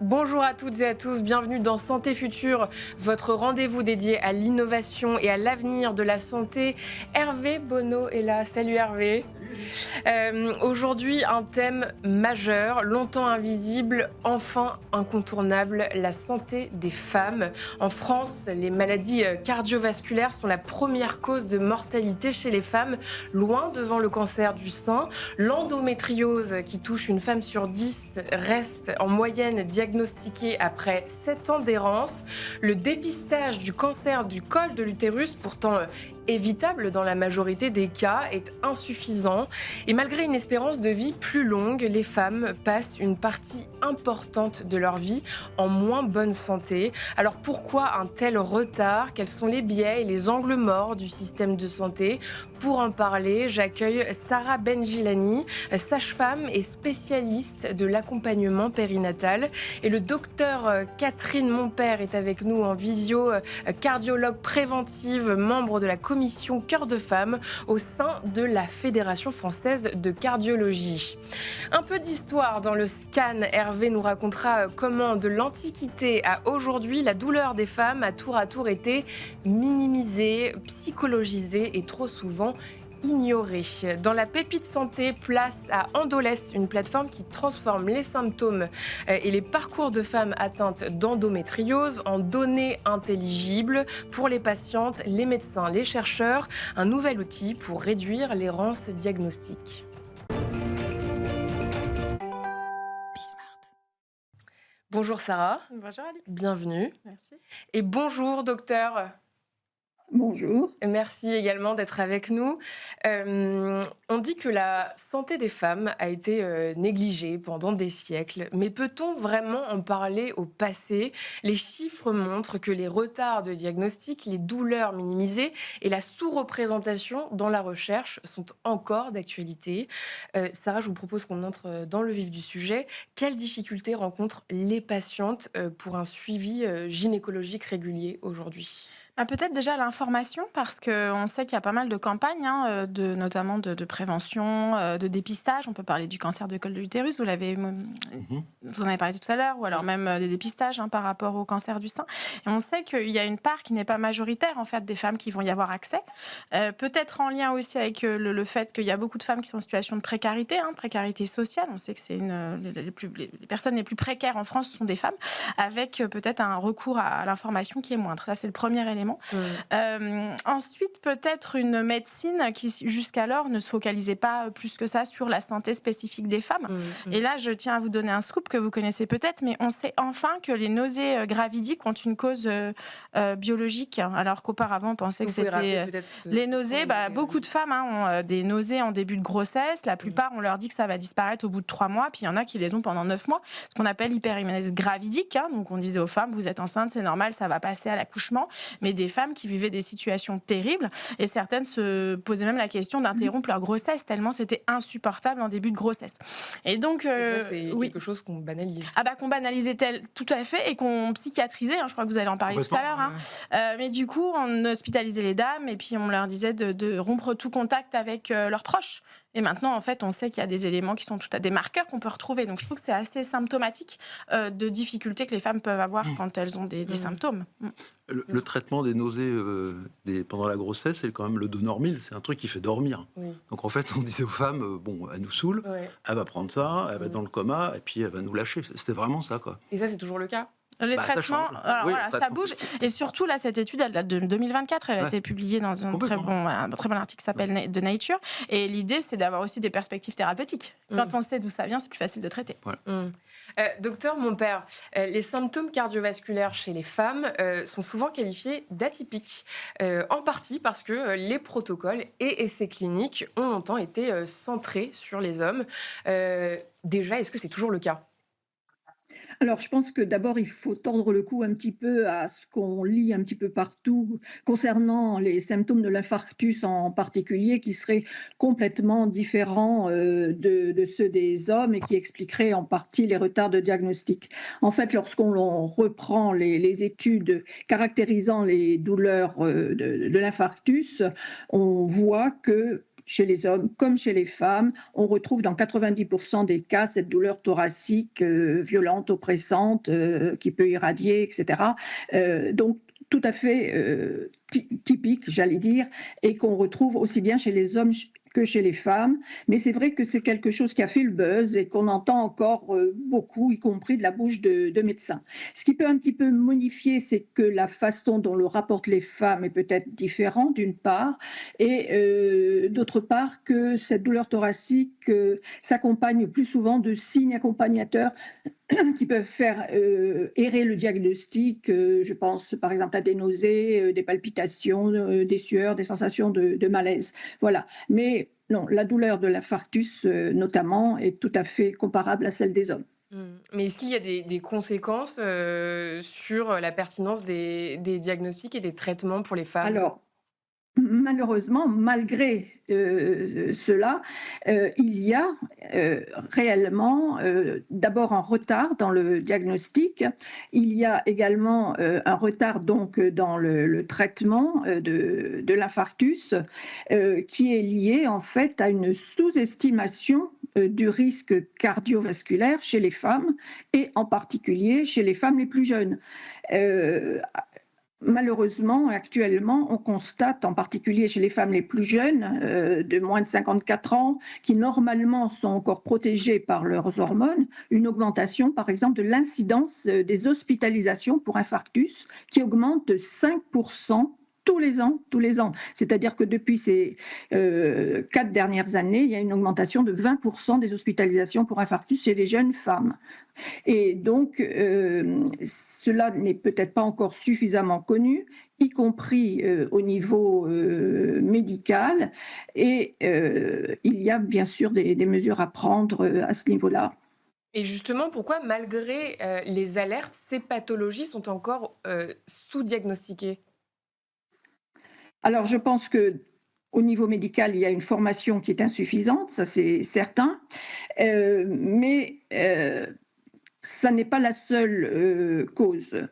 Bonjour à toutes et à tous, bienvenue dans Santé Future, votre rendez-vous dédié à l'innovation et à l'avenir de la santé. Hervé Bonneau est là. Salut Hervé. Aujourd'hui, un thème majeur, longtemps invisible, enfin incontournable, la santé des femmes. En France, les maladies cardiovasculaires sont la première cause de mortalité chez les femmes, loin devant le cancer du sein. L'endométriose, qui touche une femme sur 10, reste en moyenne diagnostiquée après 7 ans d'errance. Le dépistage du cancer du col de l'utérus, pourtant évitable dans la majorité des cas, est insuffisant. Et malgré une espérance de vie plus longue, les femmes passent une partie importante de leur vie en moins bonne santé. Alors pourquoi un tel retard? Quels sont les biais et les angles morts du système de santé? Pour en parler, j'accueille Sarah Benjilani, sage-femme et spécialiste de l'accompagnement périnatal. Et le docteur Catherine Monpère est avec nous en visio, cardiologue préventive, membre de la commission Cœur de Femmes au sein de la Fédération française de cardiologie. Un peu d'histoire dans le scan. Hervé nous racontera comment de l'Antiquité à aujourd'hui, la douleur des femmes a tour à tour été minimisée, psychologisée et trop souvent ignorée. Dans la pépite santé, place à Endolès, une plateforme qui transforme les symptômes et les parcours de femmes atteintes d'endométriose en données intelligibles pour les patientes, les médecins, les chercheurs. Un nouvel outil pour réduire l'errance diagnostique. Bonjour Sarah. Bonjour Alix. Bienvenue. Merci. Et bonjour docteur. Bonjour. Merci également d'être avec nous. On dit que la santé des femmes a été négligée pendant des siècles, mais peut-on vraiment en parler au passé? Les chiffres montrent que les retards de diagnostic, les douleurs minimisées et la sous-représentation dans la recherche sont encore d'actualité. Sarah, je vous propose qu'on entre dans le vif du sujet. Quelles difficultés rencontrent les patientes pour un suivi gynécologique régulier aujourd'hui? Peut-être déjà l'information, parce qu'on sait qu'il y a pas mal de campagnes, notamment de prévention, de dépistage. On peut parler du cancer de col de l'utérus, vous en avez parlé tout à l'heure, ou alors même des dépistages par rapport au cancer du sein. Et on sait qu'il y a une part qui n'est pas majoritaire, en fait, des femmes qui vont y avoir accès. Peut-être en lien aussi avec le fait qu'il y a beaucoup de femmes qui sont en situation de précarité, précarité sociale. On sait que c'est les personnes les plus précaires en France sont des femmes, avec peut-être un recours à l'information qui est moindre. Ça, c'est le premier élément. Ensuite, peut-être une médecine qui, jusqu'alors, ne se focalisait pas plus que ça sur la santé spécifique des femmes. Et là, je tiens à vous donner un scoop que vous connaissez peut-être, mais on sait enfin que les nausées gravidiques ont une cause biologique, alors qu'auparavant, on pensait que c'était les nausées. Beaucoup de femmes ont des nausées en début de grossesse. La plupart, on leur dit que ça va disparaître au bout de 3 mois, puis il y en a qui les ont pendant 9 mois, ce qu'on appelle hyperémèse gravidique. Donc, on disait aux femmes, vous êtes enceinte, c'est normal, ça va passer à l'accouchement. Mais des femmes qui vivaient des situations terribles, et certaines se posaient même la question d'interrompre leur grossesse, tellement c'était insupportable en début de grossesse. Et donc, ça, c'est quelque chose qu'on banalise. Qu'on banalisait tout à fait, et qu'on psychiatrisait, je crois que vous allez en parler tout à l'heure. Mais du coup, on hospitalisait les dames, et puis on leur disait de rompre tout contact avec leurs proches. Et maintenant, en fait, on sait qu'il y a des éléments qui sont des marqueurs qu'on peut retrouver. Donc, je trouve que c'est assez symptomatique de difficultés que les femmes peuvent avoir quand elles ont des symptômes. Le traitement des nausées pendant la grossesse, c'est quand même le Donormil. C'est un truc qui fait dormir. Donc, en fait, on disait aux femmes, elle nous saoule, elle va prendre ça, elle va être dans le coma, et puis elle va nous lâcher. C'était vraiment ça, quoi. Et ça, c'est toujours le cas? Les traitements, ça bouge. Et surtout, là, cette étude, elle date de 2024. Elle a été publiée dans un très bon article qui s'appelle The Nature. Et l'idée, c'est d'avoir aussi des perspectives thérapeutiques. Quand on sait d'où ça vient, c'est plus facile de traiter. Docteur Monpère, les symptômes cardiovasculaires chez les femmes sont souvent qualifiés d'atypiques, en partie parce que les protocoles et essais cliniques ont longtemps été centrés sur les hommes. Déjà, est-ce que c'est toujours le cas? Alors, je pense que d'abord, il faut tordre le cou un petit peu à ce qu'on lit un petit peu partout concernant les symptômes de l'infarctus en particulier, qui seraient complètement différents de ceux des hommes et qui expliqueraient en partie les retards de diagnostic. En fait, lorsqu'on reprend les études caractérisant les douleurs de l'infarctus, on voit que chez les hommes comme chez les femmes, on retrouve dans 90% des cas cette douleur thoracique violente, oppressante, qui peut irradier, etc. Donc, tout à fait typique, j'allais dire, et qu'on retrouve aussi bien chez les hommes que chez les femmes. Mais c'est vrai que c'est quelque chose qui a fait le buzz et qu'on entend encore beaucoup, y compris de la bouche de médecins. Ce qui peut un petit peu modifier, c'est que la façon dont le rapportent les femmes est peut-être différente, d'une part, et d'autre part que cette douleur thoracique s'accompagne plus souvent de signes accompagnateurs qui peuvent faire errer le diagnostic. Je pense par exemple à des nausées, des palpitations, des sueurs, des sensations de malaise. Voilà. Mais non, la douleur de l'infarctus notamment est tout à fait comparable à celle des hommes. Mais est-ce qu'il y a des conséquences sur la pertinence des diagnostics et des traitements pour les femmes? Alors, malheureusement, malgré cela, il y a réellement d'abord un retard dans le diagnostic. Il y a également un retard donc dans le traitement de l'infarctus qui est lié en fait à une sous-estimation du risque cardiovasculaire chez les femmes et en particulier chez les femmes les plus jeunes. Malheureusement, actuellement, on constate, en particulier chez les femmes les plus jeunes, de moins de 54 ans, qui normalement sont encore protégées par leurs hormones, une augmentation, par exemple, de l'incidence des hospitalisations pour infarctus, qui augmente de 5% tous les ans. C'est-à-dire que depuis ces 4 dernières années, il y a une augmentation de 20% des hospitalisations pour infarctus chez les jeunes femmes. Et donc, cela n'est peut-être pas encore suffisamment connu, y compris au niveau médical. Et il y a bien sûr des mesures à prendre à ce niveau-là. Et justement, pourquoi, malgré les alertes, ces pathologies sont encore sous-diagnostiquées? Alors, je pense qu'au niveau médical, il y a une formation qui est insuffisante, ça c'est certain, mais ça n'est pas la seule cause.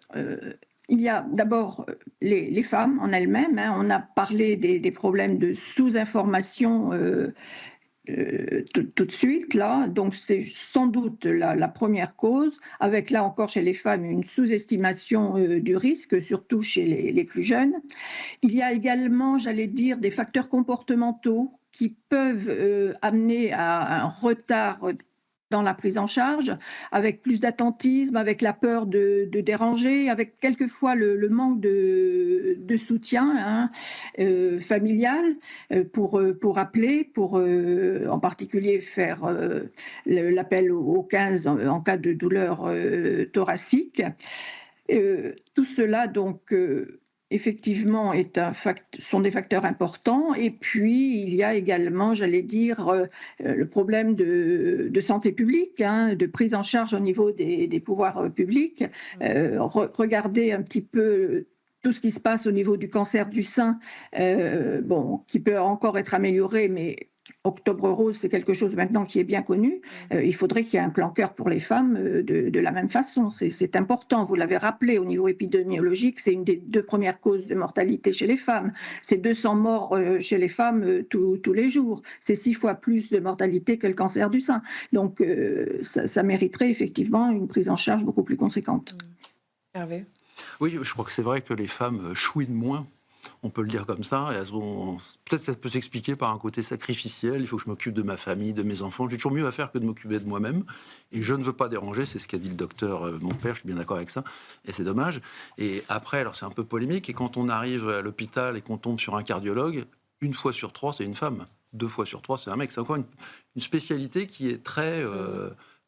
Il y a d'abord les femmes en elles-mêmes. Hein. On a parlé des problèmes de sous-information tout de suite, là. Donc, c'est sans doute la première cause, avec là encore chez les femmes une sous-estimation du risque, surtout chez les plus jeunes. Il y a également, j'allais dire, des facteurs comportementaux qui peuvent amener à un retard dans la prise en charge, avec plus d'attentisme, avec la peur de déranger, avec quelquefois le manque de soutien familial pour appeler, pour en particulier faire l'appel au 15 en cas de douleur thoracique. Tout cela, donc, effectivement, sont des facteurs importants. Et puis, il y a également, j'allais dire, le problème de santé publique, de prise en charge au niveau des pouvoirs publics. Regardez un petit peu tout ce qui se passe au niveau du cancer du sein, qui peut encore être amélioré, mais Octobre Rose, c'est quelque chose maintenant qui est bien connu. Il faudrait qu'il y ait un plan cœur pour les femmes de la même façon. C'est important, vous l'avez rappelé, au niveau épidémiologique, c'est une des 2 premières causes de mortalité chez les femmes. C'est 200 morts chez les femmes tous les jours. C'est 6 fois plus de mortalité que le cancer du sein. Donc, ça mériterait effectivement une prise en charge beaucoup plus conséquente. Hervé ? Oui, je crois que c'est vrai que les femmes chouinent moins. On peut le dire comme ça. Peut-être ça peut s'expliquer par un côté sacrificiel. Il faut que je m'occupe de ma famille, de mes enfants. J'ai toujours mieux à faire que de m'occuper de moi-même. Et je ne veux pas déranger. C'est ce qu'a dit le docteur, mon père. Je suis bien d'accord avec ça. Et c'est dommage. Et après, alors c'est un peu polémique. Et quand on arrive à l'hôpital et qu'on tombe sur un cardiologue, 1 fois sur 3, c'est une femme. 2 fois sur 3, c'est un mec. C'est encore une spécialité qui est très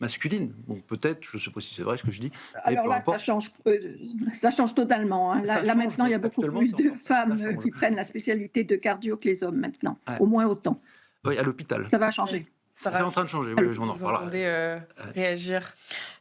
masculine. Donc peut-être, je ne sais pas si c'est vrai ce que je dis. Alors là, ça change totalement. Hein. Là maintenant, il y a beaucoup plus de femmes qui prennent la spécialité de cardio que les hommes maintenant, au moins autant. Oui, à l'hôpital. Ça va changer. C'est en train de changer, oui, j'en en reparlerai. Réagir.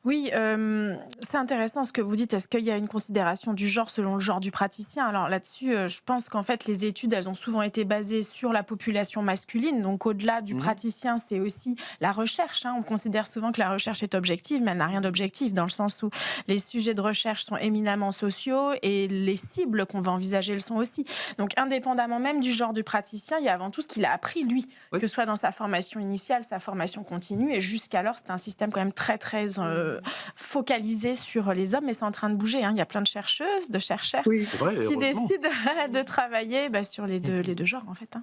Oui, c'est intéressant ce que vous dites. Est-ce qu'il y a une considération du genre selon le genre du praticien? Alors là-dessus, je pense qu'en fait, les études, elles ont souvent été basées sur la population masculine. Donc au-delà du praticien, c'est aussi la recherche, hein. On considère souvent que la recherche est objective, mais elle n'a rien d'objectif dans le sens où les sujets de recherche sont éminemment sociaux et les cibles qu'on va envisager le sont aussi. Donc indépendamment même du genre du praticien, il y a avant tout ce qu'il a appris, lui, que ce soit dans sa formation initiale, sa formation continue. Et jusqu'alors, c'est un système quand même très, très focalisé sur les hommes, mais c'est en train de bouger, hein. Il y a plein de chercheuses, de chercheurs qui décident de travailler sur les deux genres, en fait, hein.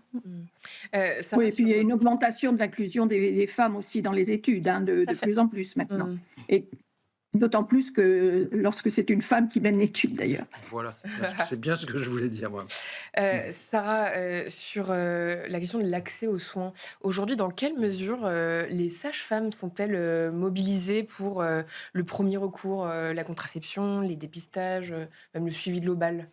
Oui, et puis il y a une augmentation de l'inclusion des femmes aussi dans les études, hein, de plus en plus maintenant. Et d'autant plus que lorsque c'est une femme qui mène l'étude, d'ailleurs. Voilà, c'est bien ce que je voulais dire, moi. Sarah, sur la question de l'accès aux soins, aujourd'hui, dans quelle mesure les sages-femmes sont-elles mobilisées pour le premier recours, la contraception, les dépistages, même le suivi global?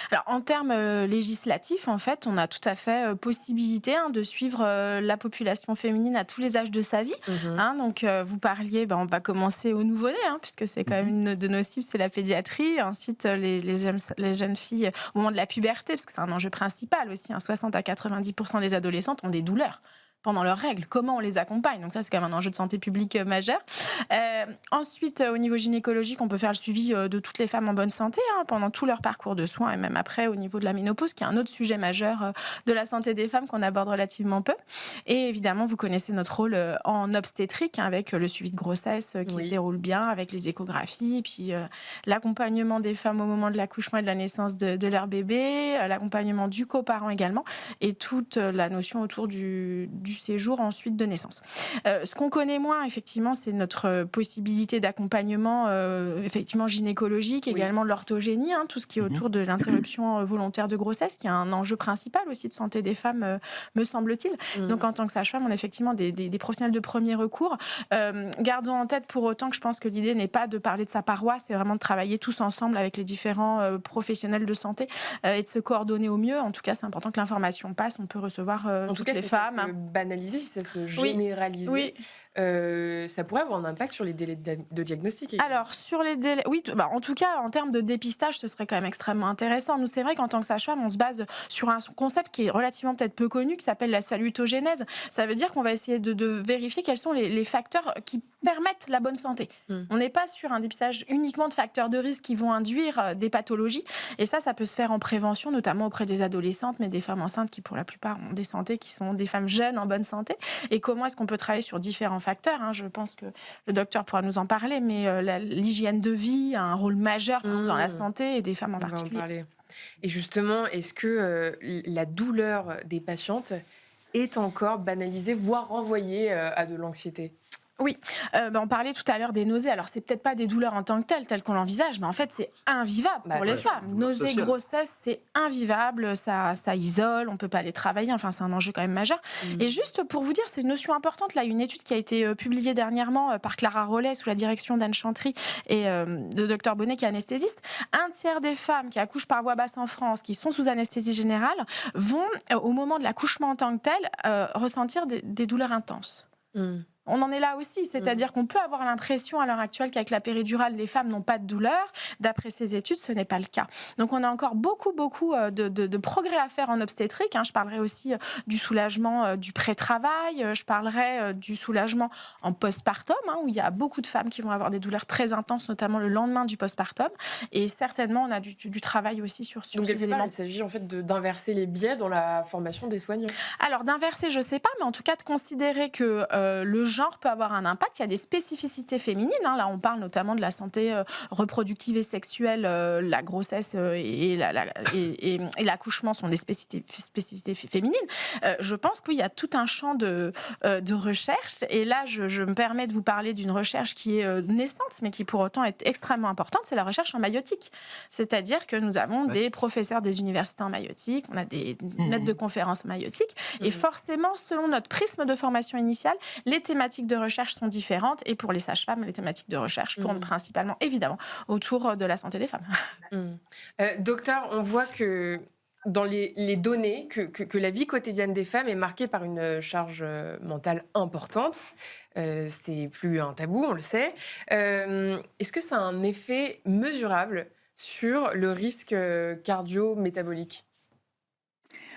Alors, en termes législatifs, en fait, on a tout à fait possibilité de suivre la population féminine à tous les âges de sa vie. Hein. Donc, vous parliez, on va commencer au nouveau-né, puisque c'est quand même une de nos cibles, c'est la pédiatrie. Ensuite, les jeunes filles au moment de la puberté, parce que c'est un enjeu principal aussi. 60 à 90% des adolescentes ont des douleurs pendant leurs règles. Comment on les accompagne? Donc ça, c'est quand même un enjeu de santé publique majeur. Ensuite, au niveau gynécologique, on peut faire le suivi de toutes les femmes en bonne santé pendant tout leur parcours de soins et même après au niveau de la ménopause, qui est un autre sujet majeur de la santé des femmes qu'on aborde relativement peu. Et évidemment, vous connaissez notre rôle en obstétrique avec le suivi de grossesse qui se déroule bien, avec les échographies, et puis l'accompagnement des femmes au moment de l'accouchement et de la naissance de leur bébé, l'accompagnement du coparent également, et toute la notion autour du séjour ensuite de naissance. Ce qu'on connaît moins, effectivement, c'est notre possibilité d'accompagnement effectivement gynécologique, également de l'orthogénie, tout ce qui est autour de l'interruption volontaire de grossesse, qui est un enjeu principal aussi de santé des femmes, me semble-t-il. Donc, en tant que sage-femme, on a effectivement des professionnels de premier recours. Gardons en tête pour autant que je pense que l'idée n'est pas de parler de sa paroisse, c'est vraiment de travailler tous ensemble avec les différents professionnels de santé et de se coordonner au mieux. En tout cas, c'est important que l'information passe. On peut recevoir toutes les femmes. Banaliser, si ça se généraliser, ça pourrait avoir un impact sur les délais de diagnostic. Alors, sur les délais, oui, en tout cas, en termes de dépistage, ce serait quand même extrêmement intéressant. Nous, c'est vrai qu'en tant que sage-femme, on se base sur un concept qui est relativement peut-être peu connu, qui s'appelle la salutogénèse. Ça veut dire qu'on va essayer de vérifier quels sont les facteurs qui permettent la bonne santé. On n'est pas sur un dépistage uniquement de facteurs de risque qui vont induire des pathologies. Et ça peut se faire en prévention, notamment auprès des adolescentes, mais des femmes enceintes qui, pour la plupart, ont des santé, qui sont des femmes jeunes en bonne santé. Et comment est-ce qu'on peut travailler sur différents facteurs, Je pense que le docteur pourra nous en parler, mais l'hygiène de vie a un rôle majeur dans la santé et des femmes en particulier. Et justement, est-ce que la douleur des patientes est encore banalisée, voire renvoyée à de l'anxiété? Oui, on parlait tout à l'heure des nausées. Alors, c'est peut-être pas des douleurs en tant que telles qu'on l'envisage, mais en fait, c'est invivable pour les femmes. Nausées, grossesse, c'est invivable, ça isole, on peut pas aller travailler, enfin, c'est un enjeu quand même majeur. Et juste pour vous dire, c'est une notion importante, là, une étude qui a été publiée dernièrement par Clara Rollet sous la direction d'Anne Chantry et de Dr Bonnet, qui est anesthésiste. 1/3 des femmes qui accouchent par voie basse en France, qui sont sous anesthésie générale, vont, au moment de l'accouchement en tant que tel, ressentir des douleurs intenses. On en est là aussi, c'est-à-dire qu'on peut avoir l'impression à l'heure actuelle qu'avec la péridurale, les femmes n'ont pas de douleur. D'après ces études, ce n'est pas le cas. Donc on a encore beaucoup de progrès à faire en obstétrique. Je parlerai aussi du soulagement du pré-travail, je parlerai du soulagement en postpartum, où il y a beaucoup de femmes qui vont avoir des douleurs très intenses, notamment le lendemain du postpartum. Et certainement, on a du travail aussi sur Donc, ces éléments. Il s'agit en fait d'inverser les biais dans la formation des soignants. Alors d'inverser, je ne sais pas, mais en tout cas de considérer que le genre peut avoir un impact. Il y a des spécificités féminines. Là, on parle notamment de la santé reproductive et sexuelle. La grossesse et l'accouchement sont des spécificités féminines. Je pense qu'il y a tout un champ de recherche. Et là, je me permets de vous parler d'une recherche qui est naissante, mais qui pour autant est extrêmement importante. C'est la recherche en maïotique. C'est-à-dire que nous avons des professeurs des universités en maïotique, on a des maîtres de conférences maïotiques. Et forcément, selon notre prisme de formation initiale, les thématiques de recherche sont différentes. Et pour les sages-femmes, les thématiques de recherche tournent principalement, évidemment, autour de la santé des femmes. Docteur, on voit que dans les données que la vie quotidienne des femmes est marquée par une charge mentale importante. C'est plus un tabou, on le sait. Est-ce que ça a un effet mesurable sur le risque cardio-métabolique ?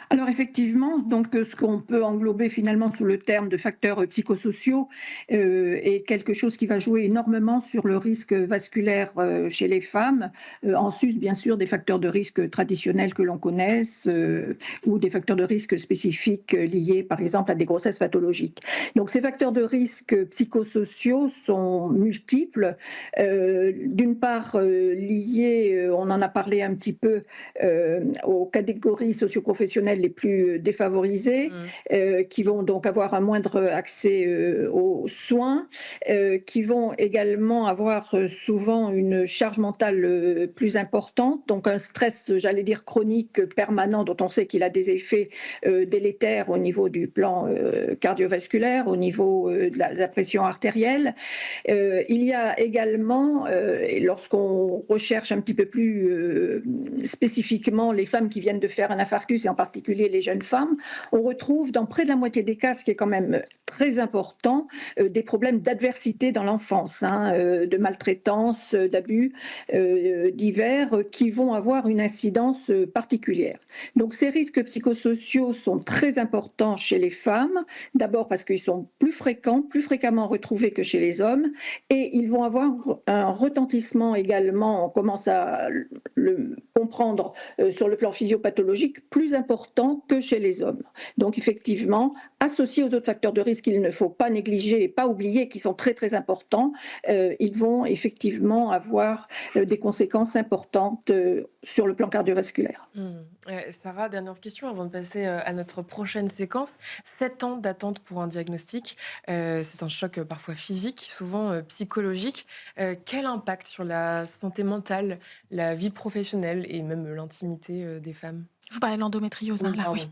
Alors effectivement, donc ce qu'on peut englober finalement sous le terme de facteurs psychosociaux est quelque chose qui va jouer énormément sur le risque vasculaire chez les femmes, en sus bien sûr des facteurs de risque traditionnels que l'on connaisse ou des facteurs de risque spécifiques liés par exemple à des grossesses pathologiques. Donc ces facteurs de risque psychosociaux sont multiples, d'une part liés, on en a parlé un petit peu, aux catégories socioprofessionnelles les plus défavorisées, qui vont donc avoir un moindre accès aux soins, qui vont également avoir souvent une charge mentale plus importante, donc un stress, j'allais dire, chronique permanent, dont on sait qu'il a des effets délétères au niveau du plan cardiovasculaire, au niveau de la pression artérielle. Il y a également, et lorsqu'on recherche un petit peu plus spécifiquement les femmes qui viennent de faire un infarctus, et en particulier les jeunes femmes, on retrouve dans près de la moitié des cas, ce qui est quand même très important, des problèmes d'adversité dans l'enfance, de maltraitance, d'abus divers qui vont avoir une incidence particulière. Donc ces risques psychosociaux sont très importants chez les femmes, d'abord parce qu'ils sont plus fréquemment retrouvés que chez les hommes, et ils vont avoir un retentissement également, on commence à le comprendre sur le plan physiopathologique, plus important que chez les hommes. Donc effectivement, associés aux autres facteurs de risque qu'il ne faut pas négliger et pas oublier, qui sont très très importants, ils vont effectivement avoir des conséquences importantes sur le plan cardiovasculaire. Sarah, dernière question avant de passer à notre prochaine séquence. 7 ans d'attente pour un diagnostic, c'est un choc parfois physique, souvent psychologique. Quel impact sur la santé mentale, la vie professionnelle et même l'intimité des femmes ? Vous parlez de l'endométriose, Oui, là, pardon. oui.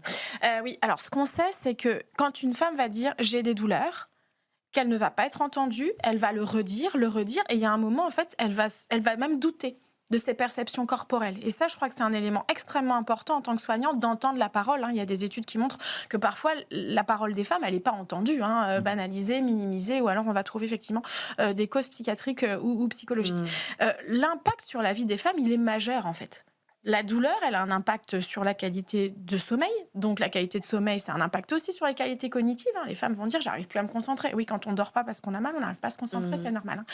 Oui, alors ce qu'on sait, c'est que quand une femme va dire « j'ai des douleurs », qu'elle ne va pas être entendue, elle va le redire, et il y a un moment, en fait, elle va même douter de ses perceptions corporelles. Et ça, je crois que c'est un élément extrêmement important en tant que soignante d'entendre la parole. Il y a des études qui montrent que parfois, la parole des femmes, elle n'est pas entendue, banalisée, minimisée, ou alors on va trouver effectivement des causes psychiatriques ou psychologiques. L'impact sur la vie des femmes, il est majeur, en fait. La douleur, elle a un impact sur la qualité de sommeil. Donc, la qualité de sommeil, c'est un impact aussi sur les qualités cognitives. Les femmes vont dire, j'arrive plus à me concentrer. Oui, quand on dort pas parce qu'on a mal, on n'arrive pas à se concentrer, c'est normal.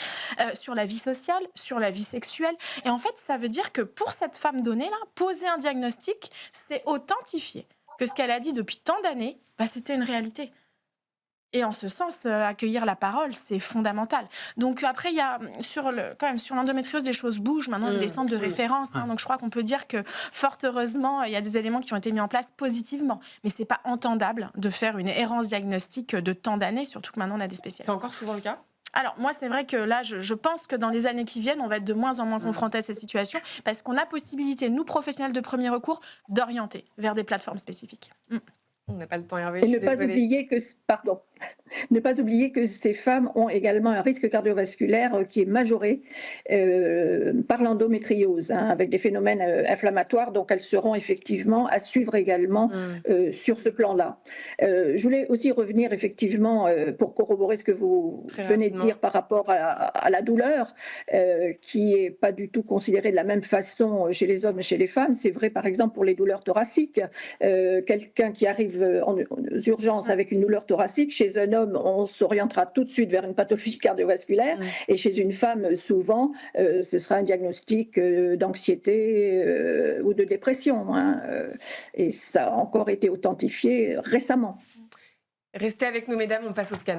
Sur la vie sociale, sur la vie sexuelle. Et en fait, ça veut dire que pour cette femme donnée-là, poser un diagnostic, c'est authentifier que ce qu'elle a dit depuis tant d'années, c'était une réalité. Et en ce sens, accueillir la parole, c'est fondamental. Donc après, il y a quand même sur l'endométriose, des choses bougent. Maintenant, il y a des centres de référence. Donc je crois qu'on peut dire que, fort heureusement, il y a des éléments qui ont été mis en place positivement. Mais c'est pas entendable de faire une errance diagnostique de tant d'années, surtout que maintenant, on a des spécialistes. C'est encore souvent le cas ? Alors, moi, c'est vrai que là, je pense que dans les années qui viennent, on va être de moins en moins confrontés à ces situations parce qu'on a possibilité, nous, professionnels de premier recours, d'orienter vers des plateformes spécifiques. On n'a pas le temps, Hervé. Et ne pas oublier que ces femmes ont également un risque cardiovasculaire qui est majoré par l'endométriose, avec des phénomènes inflammatoires. Donc, elles seront effectivement à suivre également sur ce plan-là. Je voulais aussi revenir effectivement pour corroborer ce que vous venez de dire par rapport à la douleur, qui n'est pas du tout considérée de la même façon chez les hommes et chez les femmes. C'est vrai, par exemple, pour les douleurs thoraciques. Quelqu'un qui arrive en urgence avec une douleur thoracique, chez un homme, on s'orientera tout de suite vers une pathologie cardiovasculaire, et chez une femme, souvent, ce sera un diagnostic d'anxiété ou de dépression. Et ça a encore été authentifié récemment. Restez avec nous, mesdames, on passe au scan.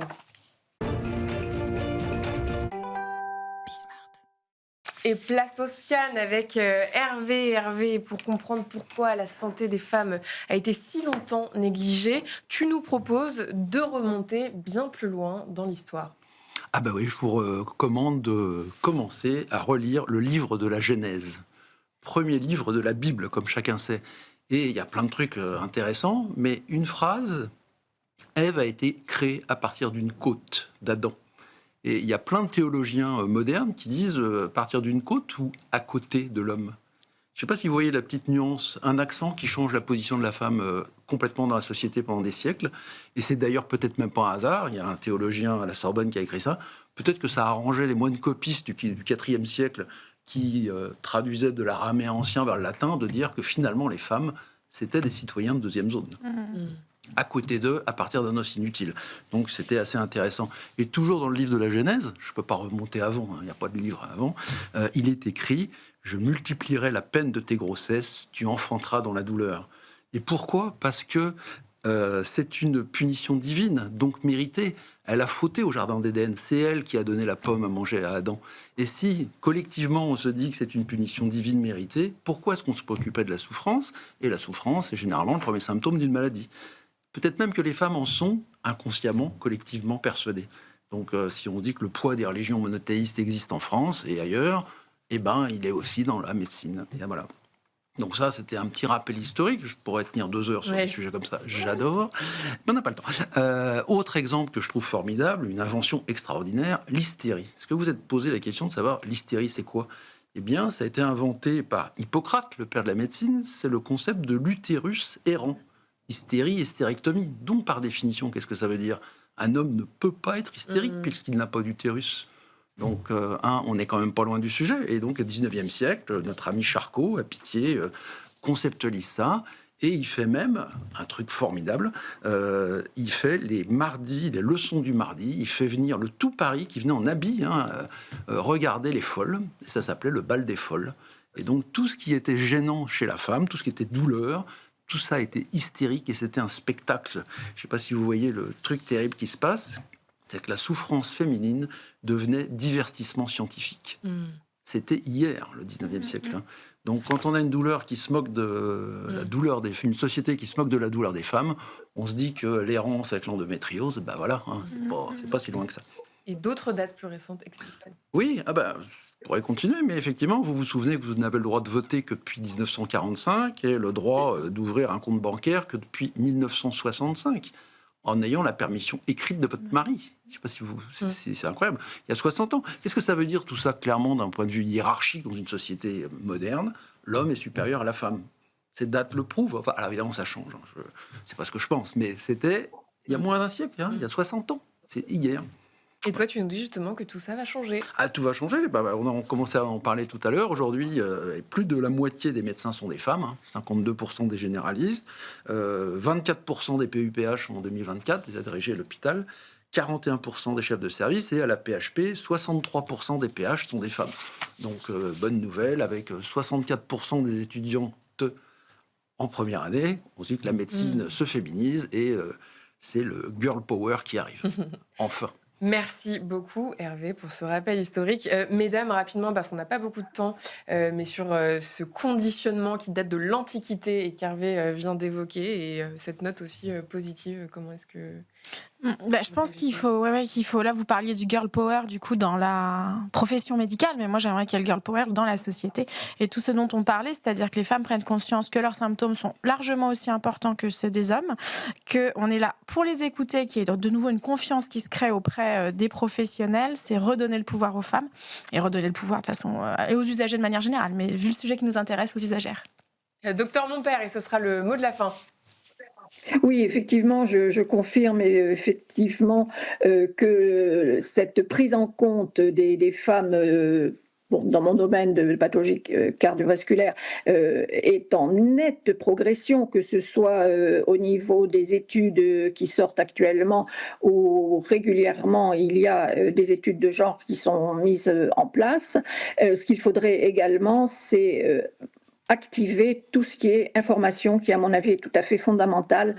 Et place au scan avec Hervé, pour comprendre pourquoi la santé des femmes a été si longtemps négligée. Tu nous proposes de remonter bien plus loin dans l'histoire. Ah bah oui, je vous recommande de commencer à relire le livre de la Genèse. Premier livre de la Bible, comme chacun sait. Et il y a plein de trucs intéressants, mais une phrase, Ève a été créée à partir d'une côte d'Adam. Et il y a plein de théologiens modernes qui disent partir d'une côte ou à côté de l'homme. Je ne sais pas si vous voyez la petite nuance, un accent qui change la position de la femme complètement dans la société pendant des siècles. Et c'est d'ailleurs peut-être même pas un hasard. Il y a un théologien à la Sorbonne qui a écrit ça. Peut-être que ça a arrangé les moines copistes du IVe siècle qui traduisaient de l'araméen ancien vers le latin, de dire que finalement les femmes, c'était des citoyens de deuxième zone. À côté d'eux, à partir d'un os inutile. Donc c'était assez intéressant. Et toujours dans le livre de la Genèse, je ne peux pas remonter avant, il n'y a pas de livre avant, il est écrit « Je multiplierai la peine de tes grossesses, tu enfanteras dans la douleur ». Et pourquoi ? Parce que c'est une punition divine, donc méritée. Elle a fauté au Jardin d'Éden. C'est elle qui a donné la pomme à manger à Adam. Et si, collectivement, on se dit que c'est une punition divine méritée, pourquoi est-ce qu'on se préoccupait de la souffrance ? Et la souffrance est généralement le premier symptôme d'une maladie. Peut-être même que les femmes en sont inconsciemment, collectivement persuadées. Donc, si on dit que le poids des religions monothéistes existe en France et ailleurs, eh ben, il est aussi dans la médecine. Et voilà. Donc ça, c'était un petit rappel historique. Je pourrais tenir 2 heures sur des sujets comme ça. J'adore. Mais on n'a pas le temps. Autre exemple que je trouve formidable, une invention extraordinaire, l'hystérie. Est-ce que vous êtes posé la question de savoir l'hystérie, c'est quoi ? Eh bien, ça a été inventé par Hippocrate, le père de la médecine. C'est le concept de l'utérus errant. Hystérie, hystérectomie. Donc, par définition, qu'est-ce que ça veut dire ? Un homme ne peut pas être hystérique puisqu'il n'a pas d'utérus. Donc, on n'est quand même pas loin du sujet. Et donc, au 19e siècle, notre ami Charcot, à Pitié, conceptualise ça. Et il fait même un truc formidable. Il fait les mardis, les leçons du mardi. Il fait venir le tout Paris qui venait en habit, regarder les folles. Et ça s'appelait le bal des folles. Et donc, tout ce qui était gênant chez la femme, tout ce qui était douleur, tout ça était hystérique et c'était un spectacle. Je ne sais pas si vous voyez le truc terrible qui se passe. C'est que la souffrance féminine devenait divertissement scientifique. C'était hier, le 19e siècle. Donc, quand on a une douleur qui se moque de la douleur une société qui se moque de la douleur des femmes, on se dit que l'errance avec l'endométriose, ben voilà, c'est pas si loin que ça. Et d'autres dates plus récentes, explique-toi. Oui, je pourrais continuer, mais effectivement, vous vous souvenez que vous n'avez le droit de voter que depuis 1945 et le droit d'ouvrir un compte bancaire que depuis 1965, en ayant la permission écrite de votre mari. Je ne sais pas si vous... C'est incroyable. Il y a 60 ans. Qu'est-ce que ça veut dire tout ça, clairement, d'un point de vue hiérarchique dans une société moderne ? L'homme est supérieur à la femme. Ces dates le prouvent. Enfin, alors évidemment, ça change. C'est pas ce que je pense, mais c'était il y a moins d'un siècle, il y a 60 ans. C'est hier. Et toi, tu nous dis justement que tout ça va changer. Ah, tout va changer. On a commencé à en parler tout à l'heure. Aujourd'hui, plus de la moitié des médecins sont des femmes, 52% des généralistes, 24% des PUPH en 2024, des agrégés à l'hôpital, 41% des chefs de service, et à la PHP, 63% des PH sont des femmes. Donc, bonne nouvelle, avec 64% des étudiantes en première année. On dit que la médecine se féminise et c'est le girl power qui arrive. Enfin. Merci beaucoup Hervé pour ce rappel historique. Mesdames, rapidement, parce qu'on n'a pas beaucoup de temps, mais sur ce conditionnement qui date de l'Antiquité et qu'Hervé vient d'évoquer, et cette note aussi positive, comment est-ce que... Je pense qu'il faut, là vous parliez du girl power du coup dans la profession médicale, mais moi j'aimerais qu'il y ait le girl power dans la société et tout ce dont on parlait, c'est-à-dire que les femmes prennent conscience que leurs symptômes sont largement aussi importants que ceux des hommes, qu'on est là pour les écouter, qu'il y ait de nouveau une confiance qui se crée auprès des professionnels, c'est redonner le pouvoir aux femmes et redonner le pouvoir de façon et aux usagers de manière générale, mais vu le sujet qui nous intéresse, aux usagères. Docteur Monpère, et ce sera le mot de la fin. Oui, effectivement, je confirme effectivement que cette prise en compte des femmes dans mon domaine de pathologie cardiovasculaire est en nette progression, que ce soit au niveau des études qui sortent actuellement ou régulièrement il y a des études de genre qui sont mises en place. Ce qu'il faudrait également, c'est activer tout ce qui est information, qui à mon avis est tout à fait fondamental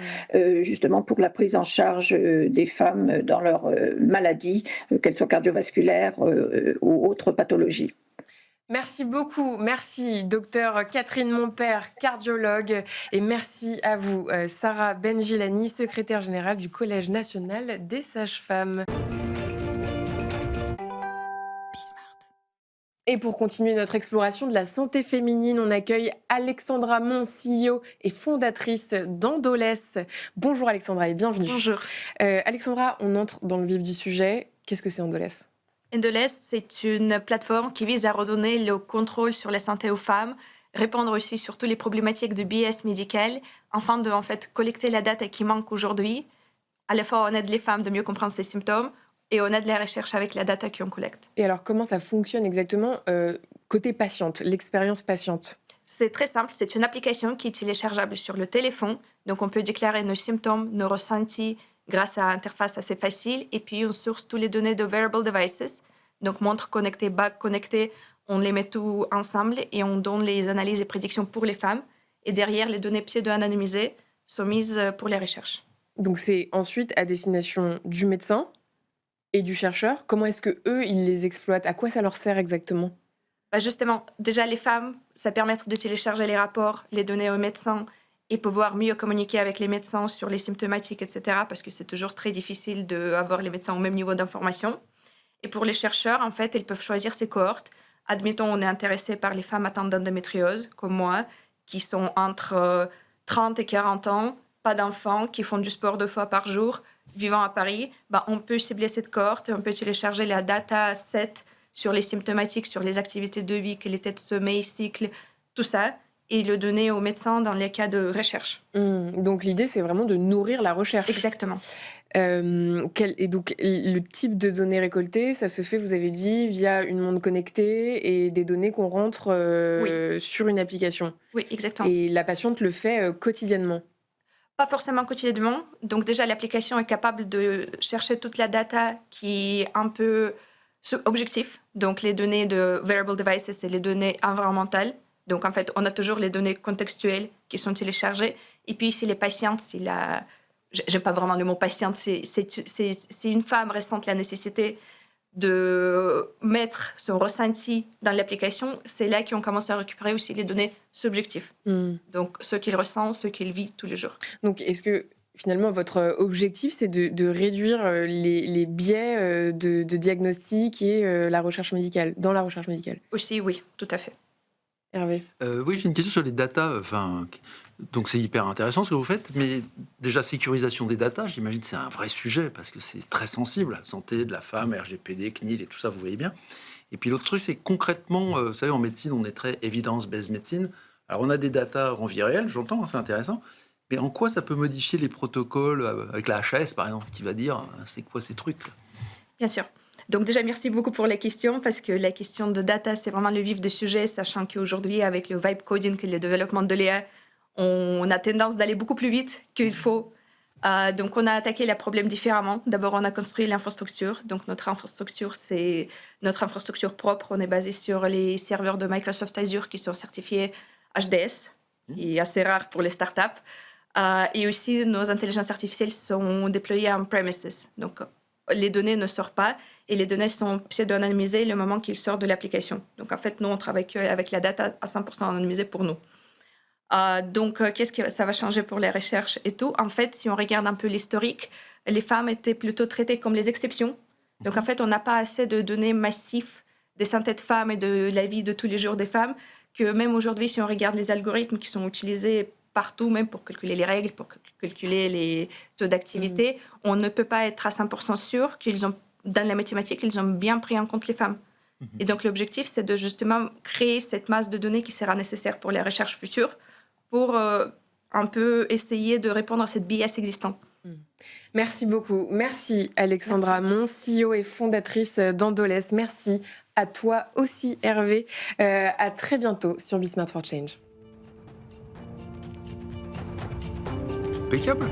justement pour la prise en charge des femmes dans leurs maladies, qu'elles soient cardiovasculaires ou autres pathologies. Merci beaucoup, merci docteur Catherine Monpère, cardiologue, et merci à vous Sarah Benjilani, secrétaire générale du Collège national des sages-femmes. Et pour continuer notre exploration de la santé féminine, on accueille Alexandra Mon, CEO et fondatrice d'Endoless. Bonjour Alexandra et bienvenue. Bonjour. Alexandra, on entre dans le vif du sujet. Qu'est-ce que c'est Endoless ? Endoless, c'est une plateforme qui vise à redonner le contrôle sur la santé aux femmes répondre aussi sur toutes les problématiques de biais médical, afin de collecter la data qui manque aujourd'hui. À la fois, on aide les femmes de mieux comprendre ces symptômes et on aide la recherche avec la data qu'on collecte. Et alors, comment ça fonctionne exactement côté patiente, l'expérience patiente? C'est très simple, c'est une application qui est téléchargeable sur le téléphone. Donc, on peut déclarer nos symptômes, nos ressentis grâce à une interface assez facile. Et puis, on source toutes les données de wearable devices. Donc, montre connectée, bague connectée, on les met tout ensemble et on donne les analyses et prédictions pour les femmes. Et derrière, les données pseudo-anonymisées sont mises pour les recherches. Donc, c'est ensuite à destination du médecin et du chercheur. Comment est-ce qu'eux, ils les exploitent? À quoi ça leur sert exactement? Justement, déjà, les femmes, ça permet de télécharger les rapports, les donner aux médecins et pouvoir mieux communiquer avec les médecins sur les symptomatiques, etc. Parce que c'est toujours très difficile d'avoir les médecins au même niveau d'information. Et pour les chercheurs, ils peuvent choisir ces cohortes. Admettons, on est intéressé par les femmes atteintes d'endométriose, comme moi, qui sont entre 30 et 40 ans, pas d'enfants, qui font du sport 2 fois par jour, vivant à Paris. On peut cibler cette cohorte et on peut télécharger la data set sur les symptomatiques, sur les activités de vie, quel était le sommeil, cycle, tout ça, et le donner aux médecins dans les cas de recherche. Donc l'idée, c'est vraiment de nourrir la recherche. Exactement. Et donc le type de données récoltées, ça se fait, vous avez dit, via une montre connectée et des données qu'on rentre sur une application. Oui, exactement. Et la patiente le fait quotidiennement? Pas forcément quotidiennement. Donc déjà, l'application est capable de chercher toute la data qui est un peu objectif. Donc les données de wearable devices et les données environnementales. Donc on a toujours les données contextuelles qui sont téléchargées. Et puis si les patientes, j'aime pas vraiment le mot patiente, c'est une femme ressente la nécessité de mettre son ressenti dans l'application, c'est là qu'on commence à récupérer aussi les données subjectives. Donc ce qu'il ressent, ce qu'il vit tous les jours. Donc est-ce que finalement votre objectif, c'est de réduire les biais de diagnostic et la recherche médicale, dans la recherche médicale? Aussi, oui, tout à fait. Hervé? Oui, j'ai une question sur les datas. Donc c'est hyper intéressant ce que vous faites, mais déjà sécurisation des datas, j'imagine que c'est un vrai sujet parce que c'est très sensible, la santé de la femme, RGPD, CNIL et tout ça, vous voyez bien. Et puis l'autre truc, c'est concrètement, vous savez, en médecine, on est très evidence-based médecine. Alors on a des datas en vie réelle, j'entends, c'est intéressant, mais en quoi ça peut modifier les protocoles avec la HAS par exemple, qui va dire c'est quoi ces trucs là? Bien sûr. Donc déjà, merci beaucoup pour la question, parce que la question de data, c'est vraiment le vif du sujet, sachant qu'aujourd'hui, avec le vibe coding et le développement de l'IA, on a tendance d'aller beaucoup plus vite qu'il faut. Donc on a attaqué le problème différemment. D'abord, on a construit l'infrastructure. Donc notre infrastructure, c'est notre infrastructure propre. On est basé sur les serveurs de Microsoft Azure qui sont certifiés HDS, et assez rare pour les startups. Et aussi, nos intelligences artificielles sont déployées en premises. Donc les données ne sortent pas et les données sont pseudo-anonymisées le moment qu'ils sortent de l'application. Donc nous, on travaille avec la data à 100% anonymisée pour nous. Donc, qu'est-ce que ça va changer pour les recherches et tout? Si on regarde un peu l'historique, les femmes étaient plutôt traitées comme les exceptions. Donc, on n'a pas assez de données massives des santé de femmes et de la vie de tous les jours des femmes, que même aujourd'hui, si on regarde les algorithmes qui sont utilisés partout, même pour calculer les règles, pour calculer les taux d'activité, on ne peut pas être à 100% sûr qu'ils ont, dans la mathématique, ils ont bien pris en compte les femmes. Et donc, l'objectif, c'est de justement créer cette masse de données qui sera nécessaire pour les recherches futures, pour un peu essayer de répondre à cette biais existante. Merci beaucoup. Merci Alexandra Mon, CEO et fondatrice d'Endoles. Merci à toi aussi Hervé. À très bientôt sur Be Smart for Change. Impeccable.